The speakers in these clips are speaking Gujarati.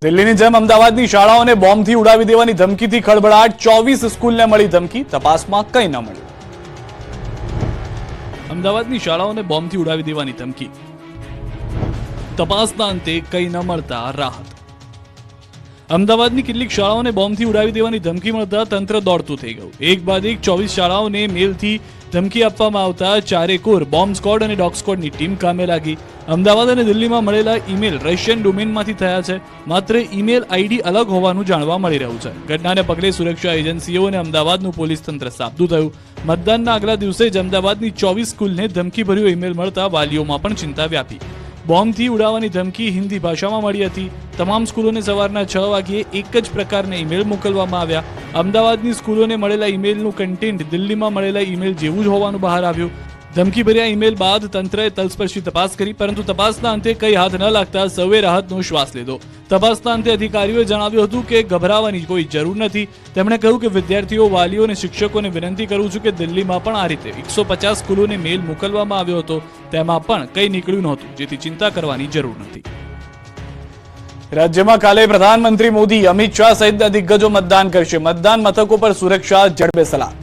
દિલ્હીની જેમ અમદાવાદની શાળાઓને બોમ્બથી ઉડાવી દેવાની ધમકીથી ખળભળાટ, 24 સ્કૂલને મળી ધમકી, તપાસમાં કંઈ ન મળ્યું। અમદાવાદની શાળાઓને બોમ્બથી ઉડાવી દેવાની ધમકી, તપાસના અંતે કંઈ ન મળતા રાહત। અમદાવાદની કેટલીક શાળાઓને બોમ્બથી ઉડાવી દેવાની ધમકી મળતા તંત્ર દોડતું થઈ ગયું। એક બાદ એક 24 શાળાઓને મેલથી ધમકી આપવામાં આવતા ચારેકોર બોમ્બ સ્ક્વોડ અને ડોગ સ્ક્વોડની ટીમ કામે લાગી। અમદાવાદ અને દિલ્હીમાં મળેલા ઈમેલ રશિયન ડોમેનમાંથી થયા છે, માત્ર ઈમેલ આઈડી અલગ હોવાનું જાણવા મળી રહ્યું છે। ઘટનાને પગલે સુરક્ષા એજન્સીઓ અને અમદાવાદનું પોલીસ તંત્ર સાબદું થયું। મતદાનના આગલા દિવસે જ અમદાવાદની 24 સ્કૂલને ધમકીભર્યો ઈમેલ મળતા વાલીઓમાં પણ ચિંતા વ્યાપી। બોમ્બથી ઉડાવવાની ધમકી હિન્દી ભાષામાં મળી હતી। તમામ સ્કૂલોને સવારના 6 વાગ્યે એક જ પ્રકારના ઈમેલ મોકલવામાં આવ્યા। અમદાવાદની સ્કૂલોને મળેલા ઈમેલનું કન્ટેન્ટ દિલ્હીમાં મળેલા ઈમેલ જેવું જ હોવાનું બહાર આવ્યું। ધમકીભર્યા ઈમેલ બાદ તંત્રએ તલસ્પર્શી તપાસ કરી, પરંતુ તપાસના અંતે કંઈ હાથ ન લાગતા સૌએ રાહતનો શ્વાસ લીધો। તપાસના અંતે અધિકારીઓએ જણાવ્યું હતું કે ગભરાવાની કોઈ જરૂર નથી। તેમણે કહ્યું કે વિદ્યાર્થીઓ, વાલીઓ અને શિક્ષકોને વિનંતી કરું છું કે દિલ્હીમાં પણ આ રીતે 150 સ્કૂલોને મેલ મોકલવામાં આવ્યો હતો, તેમાં પણ કંઈ નીકળ્યું નહોતું, જેથી ચિંતા કરવાની જરૂર નથી। રાજ્યમાં કાલે પ્રધાનમંત્રી મોદી, અમિત શાહ સહિતના દિગ્ગજો મતદાન કરશે। મતદાન મથકો પર સુરક્ષા જડબે સલાક।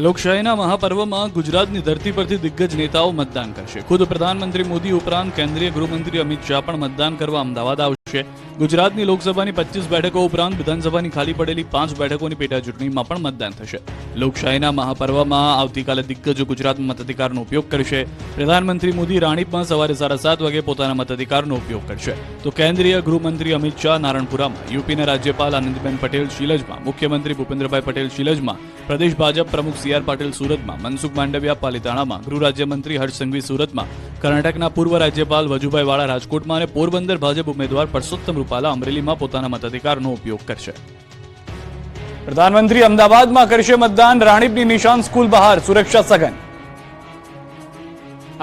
લોકશાહીના મહાપર્વમાં ગુજરાતની ધરતી પરથી દિગ્ગજ નેતાઓ મતદાન કરશે। ખુદ પ્રધાનમંત્રી મોદી ઉપરાંત કેન્દ્રીય ગૃહમંત્રી અમિત શાહ પણ મતદાન કરવા અમદાવાદ આવશે। ગુજરાતની લોકસભાની 25 બેઠકો ઉપરાંત વિધાનસભાની ખાલી પડેલી 5 બેઠકોની પેટા ચૂંટણીમાં પણ મતદાન થશે। લોકશાહીના મહાપર્વમાં આવતીકાલે દિગ્ગજો ગુજરાતમાં મતાધિકારનો ઉપયોગ કરશે। પ્રધાનમંત્રી મોદી રાણીપમાં સવારે 7:30 વાગે પોતાના મતાધિકારનો ઉપયોગ કરશે, તો કેન્દ્રીય ગૃહમંત્રી અમિત શાહ નારણપુરામાં, યુપીના રાજ્યપાલ આનંદીબેન પટેલ શિલજમાં, મુખ્યમંત્રી ભૂપેન્દ્રભાઈ પટેલ શિલજમાં, પ્રદેશ ભાજપ પ્રમુખ સી આર પાટીલ સુરતમાં, મનસુખ માંડવિયા પાલિતાણામાં, ગૃહ રાજ્યમંત્રી હર્ષ સંઘવી સુરતમાં, કર્ણાટકના પૂર્વ રાજ્યપાલ વજુભાઈ વાળા રાજકોટમાં અને પોરબંદર ભાજપ ઉમેદવાર પરસોત્તમ રૂપાલા અમરેલીમાં પોતાના મતાધિકારનો ઉપયોગ કરશે। પ્રધાનમંત્રી અમદાવાદમાં કરશે મતદાન, રાણીપની નિશાન સ્કૂલ બહાર સુરક્ષા સઘન।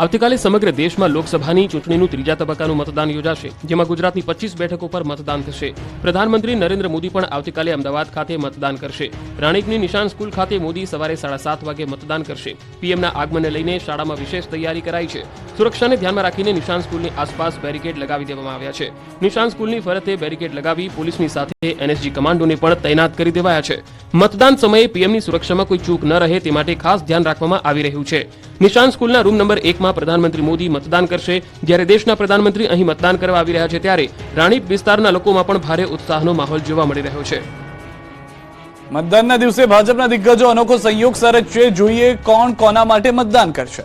આવતીકાલે સમગ્ર દેશમાં લોકસભાની ચૂંટણીનું ત્રીજા તબક્કાનું મતદાન યોજાશે, જેમાં ગુજરાતની 25 બેઠકો પર મતદાન થશે। પ્રધાનમંત્રી નરેન્દ્ર મોદી પણ આવતીકાલે અમદાવાદ ખાતે મતદાન કરશે। રાણીપની નિશાન સ્કૂલ ખાતે મોદી સવારે 7:30 વાગે મતદાન કરશે। પીએમના આગમનને લઈને શાળામાં વિશેષ તૈયારી કરાઈ છે। સુરક્ષાને ધ્યાનમાં રાખીને નિશાન સ્કૂલની આસપાસ બેરિકેડ લગાવી દેવામાં આવ્યા છે। નિશાન સ્કૂલની ફરતે બેરિકેડ લગાવી પોલીસની સાથે એનએસજી કમાન્ડોને પણ તૈનાત કરી દેવાયા છે। મતદાન સમયે પીએમની સુરક્ષામાં કોઈ ચૂક ન રહે તે માટે ખાસ ધ્યાન રાખવામાં આવી રહ્યું છે। નિશાન સ્કૂલના રૂમ નંબર 1 માં પ્રધાનમંત્રી મોદી મતદાન કરશે। જ્યારે દેશના પ્રધાનમંત્રી અહીં મતદાન કરવા આવી રહ્યા છે, ત્યારે રાણીપ વિસ્તારના લોકોમાં પણ ભારે ઉત્સાહનો માહોલ જોવા મળી રહ્યો છે। મતદાનના દિવસે ભાજપના દિગ્ગજો અનોખો સંયોગ સર્જશે, જોઈએ કોણ કોના માટે મતદાન કરશે।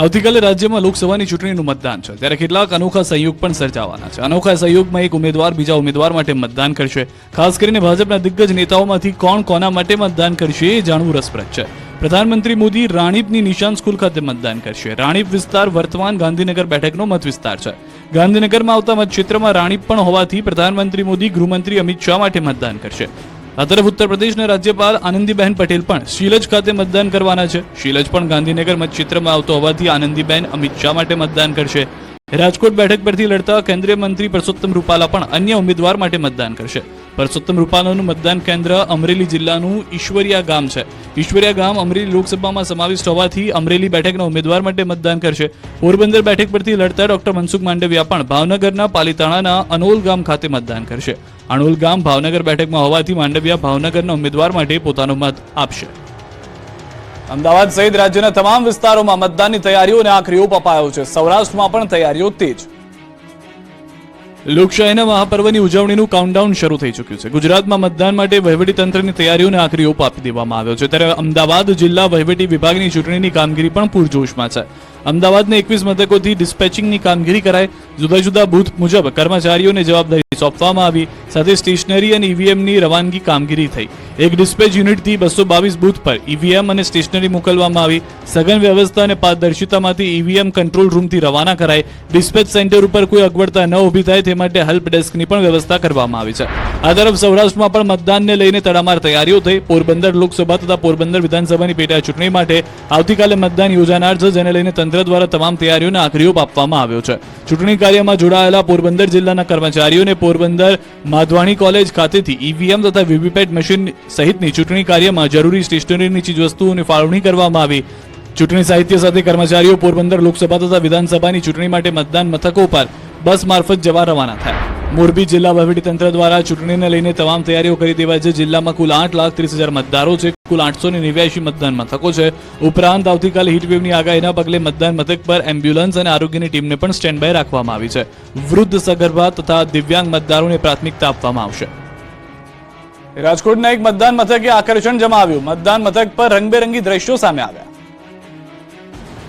આવતીકાલે રાજ્યમાં લોકસભાની ચૂંટણીનું મતદાન છે, ત્યારે કેટલાક અનોખા સંયોગ પણ સર્જાવાના છે। અનોખા સંયોગમાં એક ઉમેદવાર બીજા ઉમેદવાર માટે મતદાન કરશે। ખાસ કરીને ભાજપના દિગ્ગજ નેતાઓમાંથી કોણ કોના માટે મતદાન કરશે એ જાણવું રસપ્રદ છે। પ્રધાનમંત્રી મોદી રાણીપની નિશાન સ્કૂલ ખાતે મતદાન કરશે। રાણીપ વિસ્તાર વર્તમાન ગાંધીનગર બેઠકનો મત વિસ્તાર છે। ગાંધીનગરમાં આવતા મતક્ષેત્રમાં રાણીપ પણ હોવાથી પ્રધાનમંત્રી મોદી ગૃહમંત્રી અમિત શાહ માટે મતદાન કરશે। આ તરફ ઉત્તર પ્રદેશના રાજ્યપાલ આનંદીબેન પટેલ પણ શિલજ ખાતે મતદાન કરવાના છે। શિલજ પણ ગાંધીનગર મતક્ષેત્રમાં આવતો હોવાથી આનંદીબેન અમિત શાહ માટે મતદાન કરશે। રાજકોટ બેઠક પરથી લડતા કેન્દ્રીય મંત્રી પરસોત્તમ રૂપાલા પણ અન્ય ઉમેદવાર માટે મતદાન કરશે। પરસોત્તમ રૂપાલાનું મતદાન કેન્દ્ર અમરેલી જિલ્લાનું ઈશ્વરિયા ગામ છે। ઈશ્વરિયા ગામ અમરેલી લોકસભામાં સમાવિષ્ટ હોવાથી અમરેલી બેઠકના ઉમેદવાર માટે મતદાન કરશે। પોરબંદર બેઠક પરથી લડતા ડોક્ટર મનસુખ માંડવિયા પણ ભાવનગરના પાલિતાણાના અનોલ ગામ ખાતે મતદાન કરશે। અનોલ ગામ ભાવનગર બેઠકમાં હોવાથી માંડવિયા ભાવનગરના ઉમેદવાર માટે પોતાનો મત આપશે। અમદાવાદ સહિત રાજ્યના તમામ વિસ્તારોમાં મતદાનની તૈયારીઓને આખરી ઓપ અપાયો છે। સૌરાષ્ટ્રમાં પણ તૈયારીઓ તેજ। લોકશાહીના મહાપર્વની ઉજવણીનું કાઉન્ટડાઉન શરૂ થઈ ચૂક્યું છે। ગુજરાતમાં મતદાન માટે વહીવટીતંત્રની તૈયારીઓને આખરી ઓપ આપી દેવામાં આવ્યો છે, ત્યારે અમદાવાદ જિલ્લા વહીવટી વિભાગની ચૂંટણીની કામગીરી પણ પૂરજોશમાં છે। અમદાવાદને 21 મથકોથી ડિસ્પેચિંગની કામગીરી કરાઈ। જુદા જુદા બૂથ મુજબ કર્મચારીઓને જવાબદારી સોંપવામાં આવી, સાથે સ્ટેશનરી અને ઈવીએમની રવાનગી કામગીરી થઈ। એક ડિસ્પેચ યુનિટથી 222 બૂથ પર ઈવીએમ અને સ્ટેશનરી મોકલવામાં આવી। સઘન વ્યવસ્થા અને પારદર્શિતામાંથી ઈવીએમ કંટ્રોલ રૂમથી રવાના કરાય। ડિસ્પેચ સેન્ટર ઉપર કોઈ અગવડતા ન ઊભી થાય તે માટે હેલ્પ ડેસ્કની પણ વ્યવસ્થા કરવામાં આવી છે। આ તરફ સૌરાષ્ટ્રમાં પણ મતદાનને લઈને તડામાર તૈયારીઓ થઈ। પોરબંદર લોકસભા તથા પોરબંદર વિધાનસભાની પેટા ચૂંટણી માટે આવતીકાલે મતદાન યોજાનાર છે, જેને લઈને તંત્ર દ્વારા તમામ તૈયારીઓને આખરી ઓપ આપવામાં આવ્યો છે। ચૂંટણી કાર્યમાં જોડાયેલા પોરબંદર જિલ્લાના કર્મચારીઓને પોરબંદર માધવાણી કોલેજ ખાતેથી ઈવીએમ તથા વીવીપેટ મશીન સહિતની ચૂંટણી કાર્યમાં જરૂરી સ્ટેશનરીની ચીજવસ્તુઓની ફાળવણી કરવામાં આવી। ચૂંટણી સાહિત્ય સાથે કર્મચારીઓ પોરબંદર લોકસભા તથા વિધાનસભાની ચૂંટણી માટે મતદાન મથકો પર બસ મારફત જવા રવાના થયા. મોરબી જિલ્લા વહીવટીતંત્ર દ્વારા ચૂંટણીને લઈને તમામ તૈયારીઓ કરી દેવાઈ છે. જિલ્લામાં કુલ 8,30,000 મતદારો છે. કુલ 889 મતદાન મથકો છે. ઉપરાંત આવતીકાલે હીટવેવની આગાહીના પગલે મતદાન મથક પર એમ્બ્યુલન્સ અને આરોગ્યની ટીમને પણ સ્ટેન્ડ બાય રાખવામાં આવી છે. વૃદ્ધ, સગર્ભા તથા દિવ્યાંગ મતદારોને પ્રાથમિકતા આપવામાં આવશે. રાજકોટના એક મતદાન મથકે આકર્ષણ જમાવ્યું. મતદાન મથક પર રંગબેરંગી દ્રશ્યો સામે આવ્યા.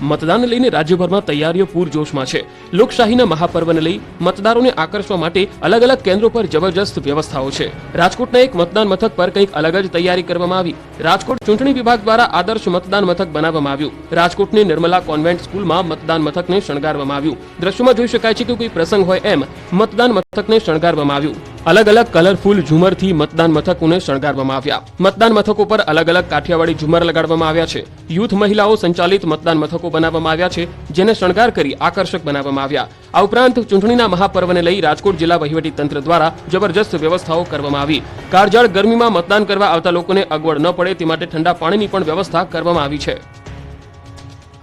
મતદાનને લઈને રાજ્યભરમાં તૈયારીઓ પૂરજોશમાં છે. લોકશાહીના મહાપર્વને લઈ મતદારોને આકર્ષવા માટે અલગ અલગ કેન્દ્રો પર જબરજસ્ત વ્યવસ્થાઓ છે. રાજકોટના એક મતદાન મથક પર કંઈક અલગ જ તૈયારી કરવામાં આવી. રાજકોટ ચૂંટણી વિભાગ દ્વારા આદર્શ મતદાન મથક બનાવવામાં આવ્યું. રાજકોટની નિર્મલા કોન્વેન્ટ સ્કૂલમાં મતદાન મથકને શણગારવામાં આવ્યું. દ્રશ્યોમાં જોઈ શકાય છે કે કોઈ પ્રસંગ હોય એમ મતદાન મથકને શણગારવામાં આવ્યું. અલગ અલગ કલરફુલ ઝુમરથી મતદાન મથકોને શણગારવામાં આવ્યા. મતદાન મથકો પર અલગ અલગ કાઠિયાવાડી ઝુમર લગાડવામાં આવ્યા છે. યુથ મહિલાઓ સંચાલિત મતદાન મથકો બનાવવામાં આવ્યા છે, જેને શણગાર કરી આકર્ષક બનાવવામાં આવ્યા. આ ઉપરાંત ચૂંટણીના મહાપર્વને લઈ રાજકોટ જિલ્લા વહીવટીતંત્ર દ્વારા જબરજસ્ત વ્યવસ્થાઓ કરવામાં આવી. કાળઝાળ ગરમીમાં મતદાન કરવા આવતા લોકોને અગવડ ન પડે તે માટે ઠંડા પાણીની પણ વ્યવસ્થા કરવામાં આવી છે.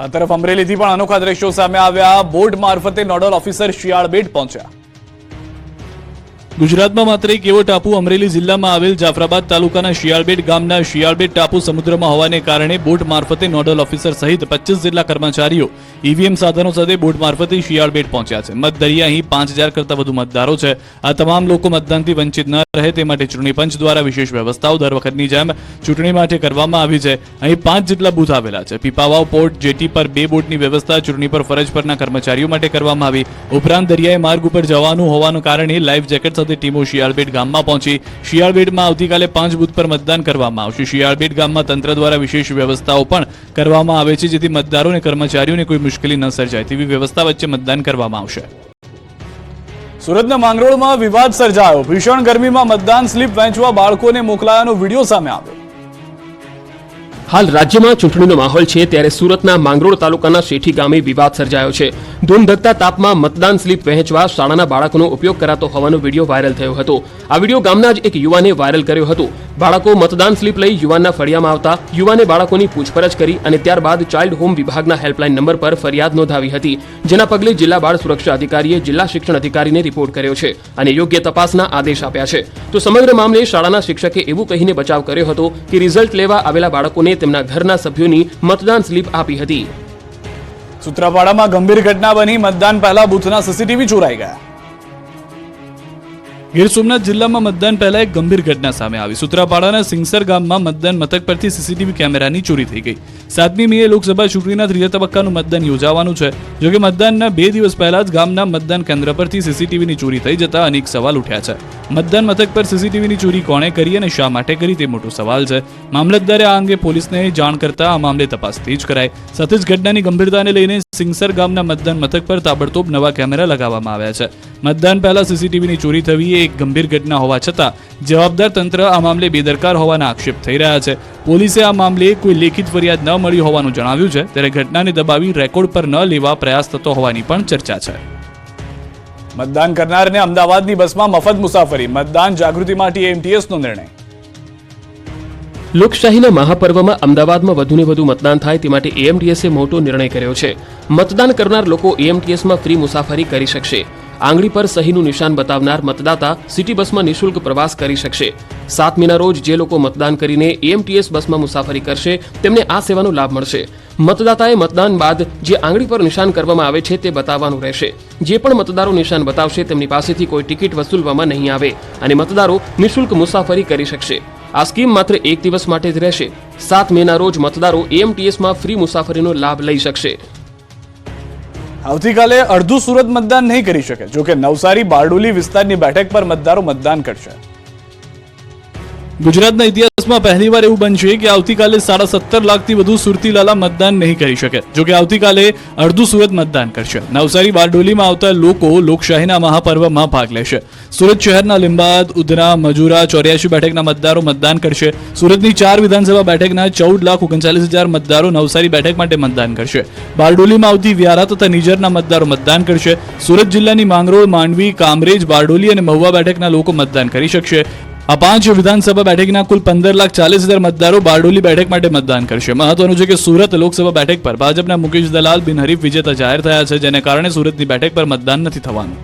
આ તરફ અમરેલીથી પણ અનોખા દ્રશ્યો સામે આવ્યા. બોટ મારફતે નોડલ ઓફિસર શિયાળ બેટ પહોંચ્યા. ગુજરાતમાં માત્ર એક એવો ટાપુ અમરેલી જિલ્લામાં આવેલ જાફરાબાદ તાલુકાના શિયાળબેટ ગામના શિયાળબેટ ટાપુ સમુદ્રમાં હોવાને કારણે બોટ મારફતે નોડલ ઓફિસર સહિત 25 જેટલા કર્મચારીઓ ઈવીએમ સાધનો સાથે બોટ મારફતે શિયાળબેટ પહોંચ્યા છે. મતદરિયા અહીં 5,000 કરતા વધુ મતદારો છે. આ તમામ લોકો મતદાનથી વંચિત ન રહે તે માટે ચૂંટણી પંચ દ્વારા વિશેષ વ્યવસ્થાઓ દર વખતની જેમ ચૂંટણી માટે કરવામાં આવી છે. અહીં 5 જેટલા બૂથ આવેલા છે. પીપાવાવ પોર્ટ જેટી પર 2 બોટની વ્યવસ્થા ચૂંટણી પર ફરજ પરના કર્મચારીઓ માટે કરવામાં આવી. ઉપરાંત દરિયાઈ માર્ગ ઉપર જવાનું હોવાના કારણે લાઈફ જેકેટ સાથે ટીમો શિયાળબેટ ગામમાં પહોંચી શિયાળબેટમાં આવતીકાલે 5 બૂથ પર મતદાન કરવામાં આવશે. શિયાળબેટ ગામમાં તંત્ર દ્વારા વિશેષ વ્યવસ્થાઓ પણ કરવામાં આવે છે, જેથી મતદારો અને કર્મચારીઓને કોઈ મુશ્કેલી ન સર્જાય તેવી વ્યવસ્થા વચ્ચે મતદાન કરવામાં આવશે. સુરતના માંગરોળમાં વિવાદ સર્જાયો. ભીષણ ગરમીમાં મતદાન સ્લીપ વહેંચવા બાળકોને મોકલાયાનો વિડીયો સામે આવ્યો. હાલ રાજ્યમાં ચૂંટણીનો માહોલ છે, ત્યારે સુરતના માંગરોળ તાલુકાના શેઠી ગામે વિવાદ સર્જાયો છે. ધૂમધકતા તાપમાં મતદાન સ્લીપ વહેંચવા શાળાના બાળકોનો ઉપયોગ કરાતો હોવાનો વિડીયો વાયરલ થયો હતો. આ વિડીયો ગામના જ એક યુવાને વાયરલ કર્યો હતો. બાળકો મતદાન સ્લીપ લઈ યુવાનના ફળિયામાં આવતા યુવાને બાળકોની પૂછપરછ કરી અને ત્યારબાદ ચાઇલ્ડ હોમ વિભાગના હેલ્પલાઇન નંબર પર ફરિયાદ નોંધાવી હતી, જેના પગલે જિલ્લા બાળ સુરક્ષા અધિકારીએ જિલ્લા શિક્ષણ અધિકારીને રિપોર્ટ કર્યો છે અને યોગ્ય તપાસના આદેશ આપ્યા છે. તો સમગ્ર મામલે શાળાના શિક્ષકે એવું કહીને બચાવ કર્યો હતો કે રિઝલ્ટ લેવા આવેલા બાળકોને તેમના ઘરના સભ્યોની મતદાન સ્લીપ આપી હતી. સૂત્રાપાડામાં ગંભીર ઘટના બની. મતદાન પહેલા બૂથના સીસીટીવી ચોરાઈ ગયા. ગીર સોમનાથ જિલ્લામાં મતદાન પહેલા એક ગંભીર ઘટના સામે આવી. સૂત્રાપાડાના સિંગસર ગામમાં મતદાન મથક પરથી સીસીટીવી કેમેરાની ચોરી થઈ ગઈ. 7મી મીએ લોકસભા ચૂંટણીના 3જા તબક્કાનું મતદાન યોજાવાનું છે. જોકે મતદાનના 2 દિવસ પહેલા જ ગામના મતદાન કેન્દ્ર પરથી સીસીટીવીની ચોરી થઈ જતા અનેક સવાલ ઉઠ્યા છે. મતદાન મથક પર સીસીટીવીની ચોરી કોણે કરી અને શા માટે કરી તે મોટો સવાલ છે. મામલતદારે આ અંગે પોલીસને જાણ કરતા આ મામલે તપાસ તેજ કરાઈ. સાથે જ ઘટનાની ગંભીરતાને લઈને સિંગસર ગામના મતદાન મથક પર તાબડતોબ નવા કેમેરા લગાવવામાં આવ્યા છે. મતદાન પહેલા સીસીટીવીની ચોરી થવી એ એક ગંભીર ઘટના હોવા છતાં જવાબદાર તંત્ર આ મામલે બેદરકાર હોવાના આક્ષેપ થઈ રહ્યા છે. પોલીસે આ મામલે કોઈ લેખિત ફરિયાદ ન મળી હોવાનું જણાવ્યું છે, ત્યારે ઘટનાને દબાવી રેકોર્ડ પર ન લેવા પ્રયાસ થતો હોવાની પણ ચર્ચા છે. મતદાન કરનારને અમદાવાદની બસમાં મફત મુસાફરી. મતદાન જાગૃતિ માટે એએમટીએસનો નિર્ણય. લોકશાહીના મહાપર્વમાં અમદાવાદમાં વધુને વધુ મતદાન થાય તે માટે એએમટીએસે મોટો નિર્ણય કર્યો છે. મતદાન કરનાર લોકો એએમટીએસમાં ફ્રી મુસાફરી કરી શકશે. આંગળી પર સહીનું નિશાન બતાવનાર મતદાતા સિટી બસમાં નિઃશુલ્ક પ્રવાસ કરી શકશે. 7 મેના રોજ જે લોકો મતદાન કરીને એએમટીએસ બસમાં મુસાફરી કરશે તેમને આ સેવાનો લાભ મળશે. મતદાતાએ મતદાન બાદ જે આંગળી પર નિશાન કરવામાં આવે છે તે બતાવવાનું રહેશે. જે પણ મતદારો નિશાન બતાવશે તેમની પાસેથી કોઈ ટિકિટ વસૂલવામાં નહીં આવે અને મતદારો નિઃશુલ્ક મુસાફરી કરી શકશે. આ સ્કીમ માત્ર 1 દિવસ માટે જ રહેશે. 7 મેના રોજ મતદારો એએમટીએસમાં ફ્રી મુસાફરીનો લાભ લઈ શકશે. આવતીકાલે અડધું સુરત મતદાન નહીં કરી શકે. જોકે નવસારી બારડોલી વિસ્તારની બેઠક પર મતદારો મતદાન કરશે. ગુજરાતના ઇતિહાસમાં પહેલીવાર એવું બનશે કે આવતીકાલે 17.5 લાખથી વધુ સુરતીલાલા મતદાન નહીં કરી શકે. જોકે આવતીકાલે અડધું સુરત મતદાન કરશે. નવસારી બારડોલીમાં આવતા લોકો લોકશાહીના મહાપર્વમાં ભાગ લેશે. સુરત શહેરના લીંબાદ, ઉધના, મજુરા, 84 બેઠકના મતદારો મતદાન કરશે. સુરતની 4 વિધાનસભા બેઠકના 14,39,000 મતદારો નવસારી બેઠક માટે મતદાન કરશે. બારડોલીમાં આવતી વ્યારા તથા નિઝરના મતદારો મતદાન કરશે. સુરત જિલ્લાની માંગરોળ, માંડવી, કામરેજ, બારડોલી અને મહુવા બેઠકના લોકો મતદાન કરી શકશે. આ 5 વિધાનસભા બેઠકના કુલ 15,40,000 મતદારો બારડોલી બેઠક માટે મતદાન કરશે. મહત્વનું છે કે સુરત લોકસભા બેઠક પર ભાજપના મુકેશ દલાલ બિનહરીફ વિજેતા જાહેર થયા છે, જેને કારણે સુરતની બેઠક પર મતદાન નથી થવાનું.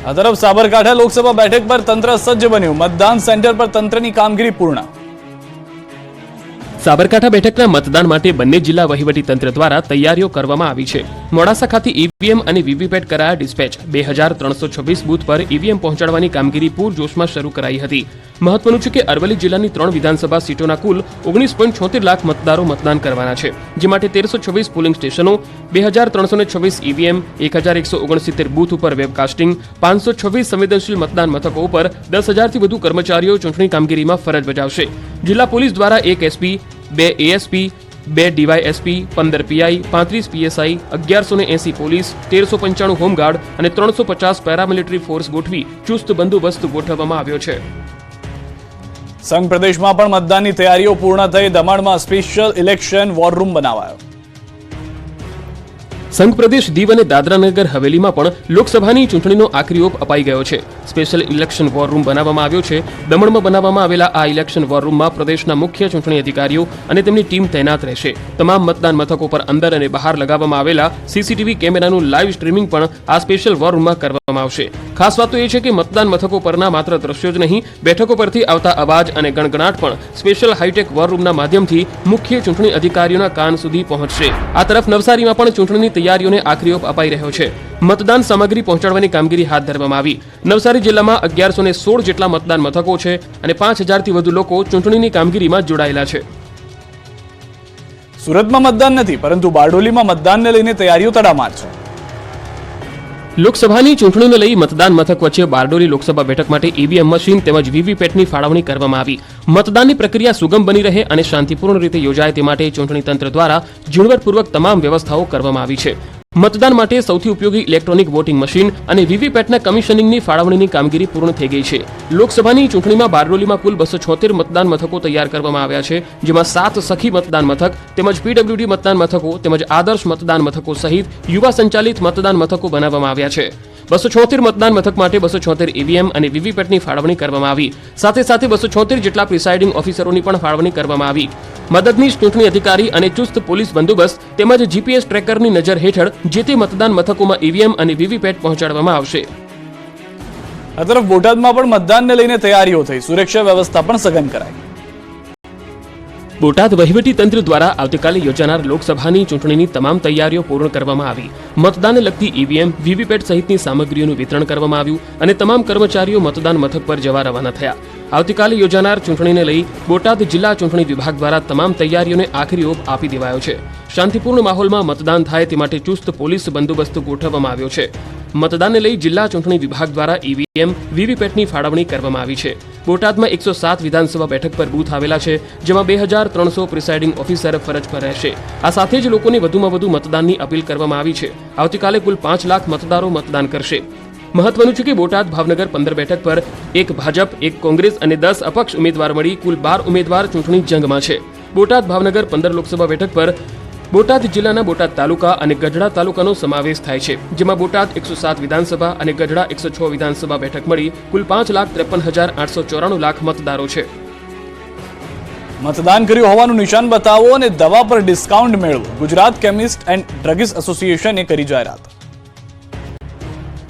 આ તરફ સાબરકાંઠા લોકસભા બેઠક પર તંત્ર સજ્જ બન્યું, મતદાન સેન્ટર પર તંત્રની કામગીરી પૂર્ણ. સાબરકાંઠા બેઠકના મતદાન માટે બંને જિલ્લા વહીવટી તંત્ર દ્વારા તૈયારીઓ કરવામાં આવી છે. મોડાસા ખાતે ઈવીએમ અને વીવીપેટ કરાયા ડિસ્પેચ. 2326 બૂથ પર ઈવીએમ પહોંચાડવાની કામગીરી પૂરજોશમાં શરૂ કરાઈ હતી. મહત્વનું છે કે અરવલ્લી જિલ્લાની 3 વિધાનસભા સીટોના કુલ 19.76 લાખ મતદારો મતદાન કરવાના છે, જે માટે 1326 પોલિંગ સ્ટેશનો, 2326 ઈવીએમ, 1169 બૂથ ઉપર વેબકાસ્ટિંગ, 526 સંવેદનશીલ મતદાન મથકો ઉપર 10,000થી વધુ કર્મચારીઓ ચૂંટણી કામગીરીમાં ફરજ બજાવશે. જિલ્લા પોલીસ દ્વારા 1 SP, 2 ASP, 2 DYSP, 15 PI, 35 PSI, 1180 police, 1395 home guard અને 350 પેરામિલિટરી ફોર્સ ગોઠવી ચુસ્ત બંદોબસ્ત ગોઠવવામાં આવ્યો છે. સંઘ પ્રદેશમાં પણ મતદાનની તૈયારીઓ પૂર્ણ થઈ. દમણમાં સ્પેશિયલ ઇલેક્શન વોર રૂમ બનાવાયો. સંઘ પ્રદેશ દીવ અને દાદરાનગર હવેલીમાં પણ લોકસભાની ચૂંટણીનો આખરી ઓપ અપાઈ ગયો છે. સ્પેશિયલ ઇલેક્શન વોર રૂમ બનાવવામાં આવ્યો છે. દમણમાં બનાવવામાં આવેલા આ ઇલેક્શન વોર રૂમમાં પ્રદેશના મુખ્ય ચૂંટણી અધિકારીઓ અને તેમની ટીમ તૈનાત રહેશે. તમામ મતદાન મથકો પર અંદર અને બહાર લગાવવામાં આવેલા સીસીટીવી કેમેરાનું લાઈવ સ્ટ્રીમિંગ પણ આ સ્પેશિયલ વોર રૂમમાં કરવામાં આવશે. ખાસ વાત તો એ છે કે મતદાન મથકો પરના માત્ર દ્રશ્યો જ નહીં, બેઠકો પરથી આવતા અવાજ અને ગણગણાટ પણ સ્પેશિયલ હાઈટેક વોર રૂમના માધ્યમથી મુખ્ય ચૂંટણી અધિકારીઓના કાન સુધી પહોંચશે. આ તરફ નવસારીમાં પણ ચૂંટણીની તૈયારીઓને આખરી ઓપ અપાઈ રહ્યો છે. મતદાન સામગ્રી પહોંચાડવાની કામગીરી હાથ ધરવામાં આવી. નવસારી જિલ્લામાં 1116 જેટલા મતદાન મથકો છે અને 5000થી વધુ લોકો ચૂંટણીની કામગીરીમાં જોડાયેલા છે. સુરતમાં મતદાન નથી, પરંતુ બારડોલીમાં મતદાનને લઈને તૈયારીઓ તડામાર છે. લોકસભાની ચૂંટણીને લઈ મતદાન મથક વચ્ચે બારડોલી લોકસભા બેઠક માટે ઈવીએમ મશીન તેમજ વીવીપેટની ફાળવણી કરવામાં આવી. મતદાનની પ્રક્રિયા સુગમ બની રહે અને શાંતિપૂર્ણ રીતે યોજાય તે માટે ચૂંટણી તંત્ર દ્વારા ઝીણવટપૂર્વક તમામ વ્યવસ્થાઓ કરવામાં આવી છે. મતદાન માટે સૌથી ઉપયોગી ઇલેક્ટ્રોનિક વોટિંગ મશીન અને વીવીપેટના કમિશનિંગની ફાળવણીની કામગીરી પૂર્ણ થઈ ગઈ છે. લોકસભાની ચૂંટણીમાં બારડોલીમાં કુલ 276 મતદાન મથકો તૈયાર કરવામાં આવ્યા છે, જેમાં 7 સખી મતદાન મથક તેમજ પીડબ્લ્યુડી મતદાન મથકો તેમજ આદર્શ મતદાન મથકો સહિત યુવા સંચાલિત મતદાન મથકો બનાવવામાં આવ્યા છે. 276 મતદાન મથક માટે 276 ઈવીએમ અને વીવીપેટની ફાળવણી કરવામાં આવી. સાથે સાથે 276 જેટલા પ્રિસાઇડિંગ ઓફિસરોની પણ ફાળવણી કરવામાં આવી. મદદનીશ ચૂંટણી અધિકારી અને ચુસ્ત પોલીસ બંદોબસ્ત તેમજ જીપીએસ ટ્રેકરની નજર હેઠળ જે તે મતદાન મથકોમાં ઈવીએમ અને વીવીપેટ પહોંચાડવામાં આવશે. આ તરફ બોટાદમાં પણ મતદાનને લઈને તૈયારીઓ થઈ. સુરક્ષા વ્યવસ્થા પણ સઘન કરાઈ. બોટાદ વહીવટી તંત્ર દ્વારા આવતીકાલે યોજાનાર લોકસભાની ચૂંટણીની તમામ તૈયારીઓ પૂર્ણ કરવામાં આવી. મતદાનને લગતી ઈવીએમ, વીવીપેટ સહિતની સામગ્રીઓનું વિતરણ કરવામાં આવ્યું અને તમામ કર્મચારીઓ મતદાન મથક પર જવા રવાના થયા. આવતીકાલે યોજાનાર ચૂંટણીને લઈ બોટાદ જિલ્લા ચૂંટણી વિભાગ દ્વારા તમામ તૈયારીઓને આખરી ઓપ આપી દેવાયો છે. શાંતિપૂર્ણ માહોલમાં મતદાન થાય તે માટે ચુસ્ત પોલીસ બંદોબસ્ત ગોઠવવામાં આવ્યો છે. મતદાનને લઈ જિલ્લા ચૂંટણી વિભાગ દ્વારા ઈવીએમ, વીવીપેટની ફાળવણી કરવામાં આવી છે. બોટાદમાં 107 વિધાનસભા બેઠક પર બૂથ આવેલા છે, જેમાં 2300 પ્રિસાઇડિંગ ઓફિસર ફરજ પર રહેશે. આ સાથે જ લોકોને વધુમાં વધુ મતદાનની અપીલ કરવામાં આવી છે. આવતીકાલે કુલ 5 લાખ મતદારો મતદાન કરશે. મહત્વનું છે કે બોટાદ ભાવનગર 15 બેઠક પર 1 ભાજપ, 1 કોંગ્રેસ અને 10 અપક્ષ ઉમેદવાર મળી કુલ 12 ઉમેદવાર ચૂંટણી જંગમાં છે. બોટાદ ભાવનગર 15 લોકસભા બેઠક પર બોટાદ જિલ્લાના બોટાદ તાલુકા અને ગઢડા તાલુકાનો સમાવેશ થાય છે, જેમાં બોટાદ 107 વિધાનસભા અને ગઢડા 106 વિધાનસભા બેઠક મળી કુલ 5,53,894 મતદારો છે. મતદાન કર્યું હોવાનું નિશાન બતાવો અને દવા પર ડિસ્કાઉન્ટ મેળવો. ગુજરાત કેમિસ્ટ એન્ડ ડ્રગિસ્ટ એસોસિએશને કરી જાહેરાત.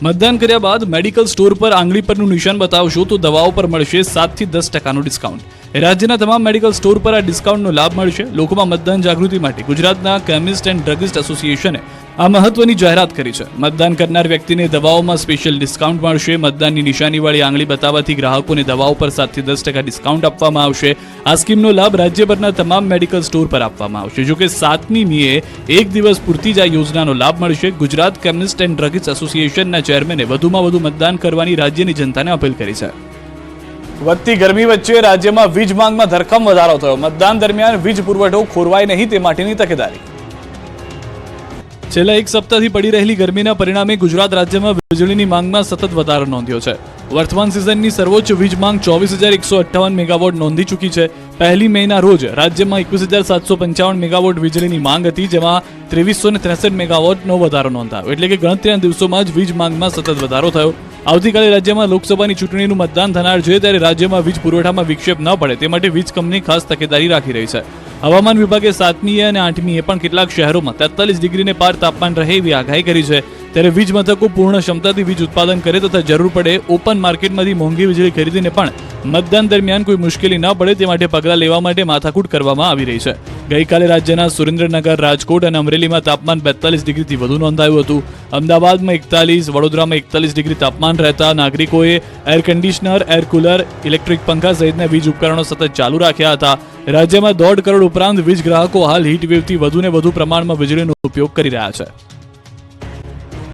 મતદાન કર્યા બાદ મેડિકલ સ્ટોર પર આંગળી પરનું નિશાન બતાવશો તો દવાઓ પર મળશે 7 થી 10% ડિસ્કાઉન્ટ. રાજ્યના તમામ મેડિકલ સ્ટોર પર આ ડિસ્કાઉન્ટનો લાભ મળશે. લોકોમાં મતદાન જાગૃતિ માટે ગુજરાતના કેમિસ્ટ એન્ડ ડ્રગિસ્ટ એસોસિએશને આ મહત્વની જાહેરાત કરી છે. મતદાન કરનાર વ્યક્તિને દવાઓમાં સ્પેશિયલ ડિસ્કાઉન્ટ મળશે. મતદાનની નિશાનીવાળી આંગળી બતાવવાથી ગ્રાહકોને દવાઓ પર 7 થી 10% ડિસ્કાઉન્ટ આપવામાં આવશે. આ સ્કીમનો લાભ રાજ્યભરના તમામ મેડિકલ સ્ટોર પર આપવામાં આવશે. જોકે 7મી મીએ એક દિવસ પૂરતી જ આ યોજનાનો લાભ મળશે. ગુજરાત કેમિસ્ટ એન્ડ ડ્રગિસ્ટ એસોસિએશનના ચેરમેને વધુમાં વધુ મતદાન કરવાની રાજ્યની જનતાને અપીલ કરી છે. વધતી ગરમી વચ્ચે રાજ્યમાં વીજ માંગમાં ધરખમ વધારો થયો. મતદાન દરમિયાન વીજ પુરવઠો ખોરવાય નહીં તે માટેની તકેદારી. છેલ્લા એક સપ્તાહથી પડી રહેલી ગરમીના પરિણામે ગુજરાત રાજ્યમાં વીજળીની માંગમાં સતત વધારો નોંધ્યો છે. વર્તમાન સિઝનની સર્વોચ્ચ વીજ માંગ 24,158 મેગાવોટ નોંધી ચૂકી છે. 1 મેના રોજ રાજ્યમાં 21,755 મેગાવોટ વીજળીની માંગ હતી, જેમાં 2363 મેગાવોટનો વધારો નોંધાયો. એટલે કે ગણતરીના દિવસોમાં જ વીજ માંગમાં સતત વધારો થયો. આવતીકાલે રાજ્યમાં લોકસભાની ચૂંટણીનું મતદાન થનાર છે, ત્યારે રાજ્યમાં વીજ પુરવઠામાં વિક્ષેપ ન પડે તે માટે વીજ કંપની ખાસ તકેદારી રાખી રહી છે. હવામાન વિભાગે 7મીએ અને 8મીએ પણ કેટલાક શહેરોમાં 43 ડિગ્રીને પાર તાપમાન રહે એવી આગાહી કરી છે. ત્યારે વીજ મથકો પૂર્ણ ક્ષમતાથી વીજ ઉત્પાદન કરે તથા જરૂર પડે ઓપન માર્કેટમાંથી મોંઘી વીજળી ખરીદીને પણ મતદાન દરમિયાન કોઈ મુશ્કેલી ન પડે તે માટે પગલાં લેવા માટે માથાકૂટ કરવામાં આવી રહી છે. ગઈકાલે રાજ્યના સુરેન્દ્રનગર, રાજકોટ અને અમરેલીમાં તાપમાન 42 ડિગ્રીથી વધુ નોંધાયું હતું. અમદાવાદમાં 41, વડોદરામાં 41 ડિગ્રી તાપમાન રહેતા નાગરિકોએ air conditioner, air cooler, electric પંખા સહિતના વીજ ઉપકરણો સતત ચાલુ રાખ્યા હતા. રાજ્યમાં 1.5 કરોડ ઉપરાંત વીજ ગ્રાહકો હાલ હીટ વેવથી વધુને વધુ પ્રમાણમાં વીજળીનો ઉપયોગ કરી રહ્યા છે.